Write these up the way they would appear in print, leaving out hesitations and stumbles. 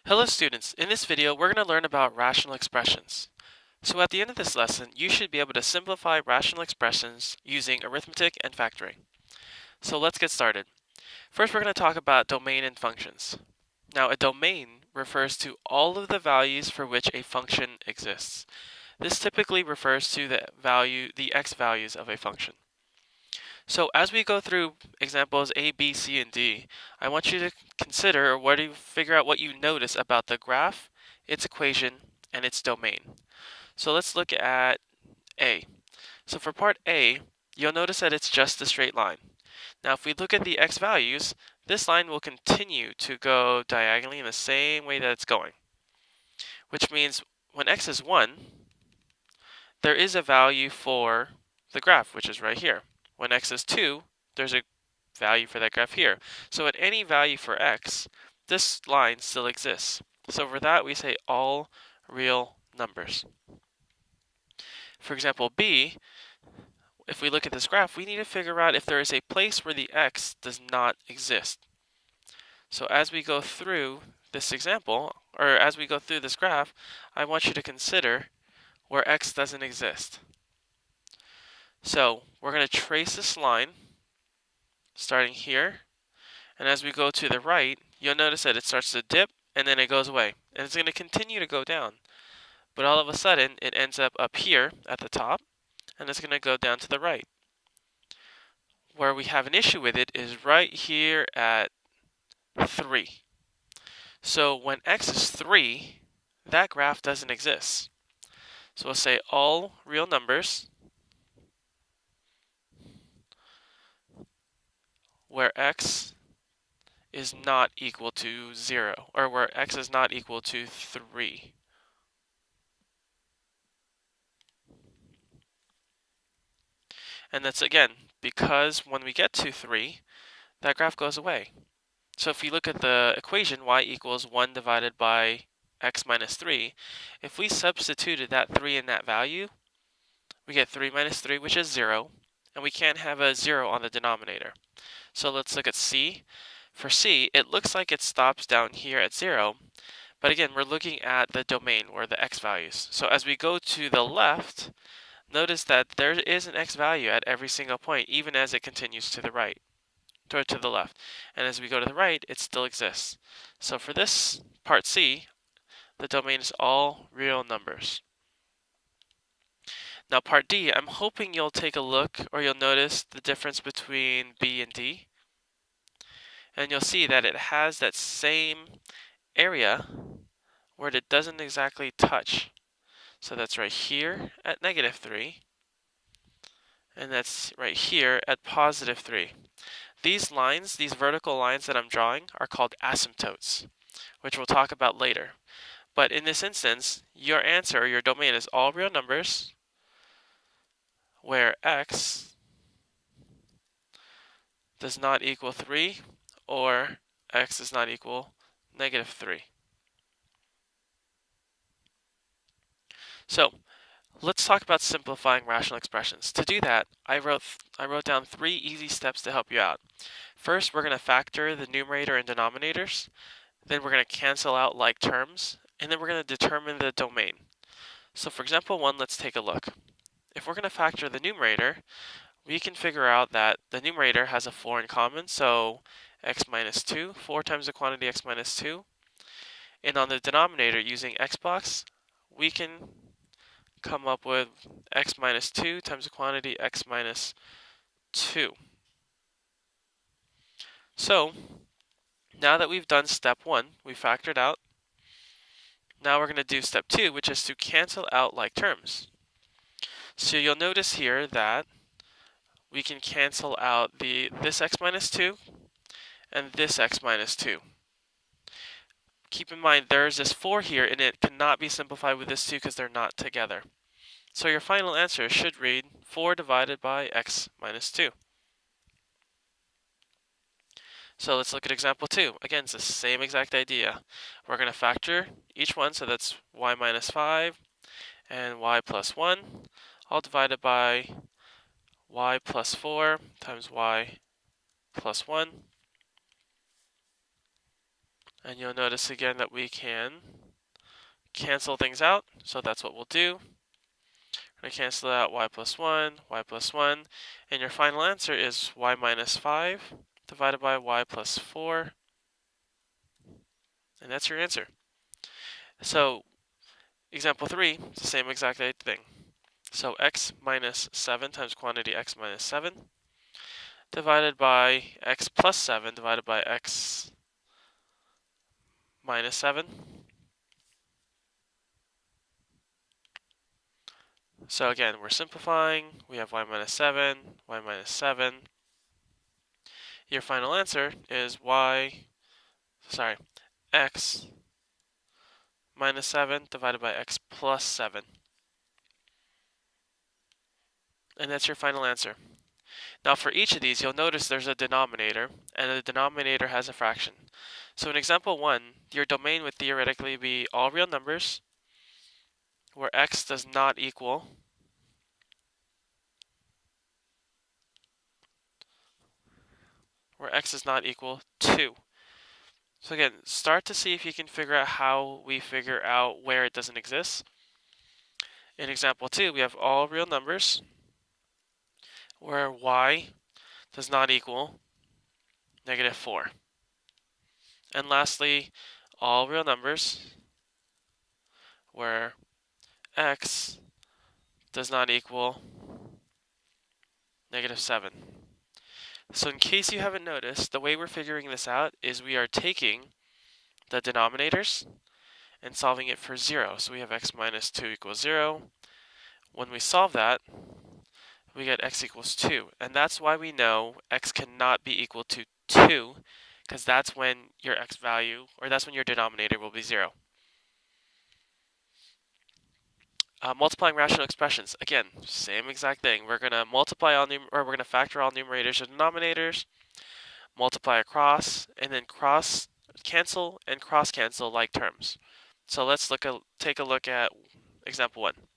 Hello students, in this video we're going to learn about rational expressions. So at the end of this lesson, you should be able to simplify rational expressions using arithmetic and factoring. So let's get started. First we're going to talk about domain and functions. Now a domain refers to all of the values for which a function exists. This typically refers to the x values of a function. So as we go through examples A, B, C, and D, I want you to consider or figure out what you notice about the graph, its equation, and its domain. So let's look at A. So for part A, you'll notice that it's just a straight line. Now if we look at the x values, this line will continue to go diagonally in the same way that it's going, which means when x is 1, there is a value for the graph, which is right here. When x is 2, there's a value for that graph here. So at any value for x, this line still exists. So for that, we say all real numbers. For example, B, if we look at this graph, we need to figure out if there is a place where the x does not exist. So as we go through this example, or as we go through this graph, I want you to consider where x doesn't exist. So we're going to trace this line starting here, and as we go to the right, you'll notice that it starts to dip and then it goes away, and it's going to continue to go down, but all of a sudden it ends up here at the top, and it's going to go down to the right. Where we have an issue with it is right here at 3. So when x is 3, that graph doesn't exist. So we'll say all real numbers where x is not equal to 0, or where x is not equal to 3. And that's again because when we get to 3, that graph goes away. So if you look at the equation y equals 1 divided by x minus 3, if we substituted that 3 in that value, we get 3 minus 3, which is 0, and we can't have a 0 on the denominator. So let's look at C. For C, it looks like it stops down here at 0, but again, we're looking at the domain, or the x values. So as we go to the left, notice that there is an x value at every single point, even as it continues to the right, or to the left. And as we go to the right, it still exists. So for this part C, the domain is all real numbers. Now part D, I'm hoping you'll take a look, or you'll notice the difference between B and D. And you'll see that it has that same area where it doesn't exactly touch. So that's right here at -3, and that's right here at +3. These lines, these vertical lines that I'm drawing, are called asymptotes, which we'll talk about later. But in this instance, your answer, or your domain, is all real numbers where x does not equal 3, or x does not equal -3. So let's talk about simplifying rational expressions. To do that, I wrote down 3 easy steps to help you out. First, we're going to factor the numerator and denominators. Then we're going to cancel out like terms. And then we're going to determine the domain. So for example 1, let's take a look. If we're going to factor the numerator, we can figure out that the numerator has a 4 in common, so x minus 2, 4 times the quantity x minus 2. And on the denominator, using x box, we can come up with x minus 2 times the quantity x minus 2. So now that we've done step 1, we factored out. Now we're going to do step 2, which is to cancel out like terms. So you'll notice here that we can cancel out this x minus 2 and this x minus 2. Keep in mind there's this 4 here, and it cannot be simplified with this 2 because they're not together. So your final answer should read 4 divided by x minus 2. So let's look at example 2. Again, it's the same exact idea. We're going to factor each one, so that's y minus 5 and y plus 1, all divided by y plus 4 times y plus 1. And you'll notice again that we can cancel things out, so that's what we'll do. We're going to cancel out y plus 1, and your final answer is y minus 5 divided by y plus 4, and that's your answer. So, example 3, it's the same exact thing. So x minus 7 times quantity x minus 7 divided by x plus 7 divided by x minus 7. So again, we're simplifying. We have y minus 7, y minus 7. Your final answer is x minus 7 divided by x plus 7. And that's your final answer. Now for each of these, you'll notice there's a denominator, and the denominator has a fraction. So in example 1, your domain would theoretically be all real numbers, where x does not equal 2. So again, start to see if you can figure out how we figure out where it doesn't exist. In example 2, we have all real numbers, where y does not equal -4. And lastly, all real numbers, where x does not equal -7. So in case you haven't noticed, the way we're figuring this out is we are taking the denominators and solving it for 0. So we have x minus 2 equals 0. When we solve that, we get x equals 2. And that's why we know x cannot be equal to 2, because that's when your x value, or that's when your denominator will be 0. Multiplying rational expressions. Again, same exact thing. We're going to multiply all we're going to factor all numerators and denominators, multiply across, and then cross cancel and cross cancel like terms. So let's take a look at example 1.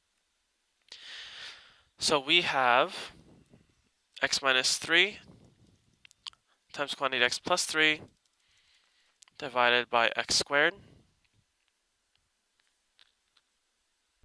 So we have x minus 3 times quantity x plus 3 divided by x squared.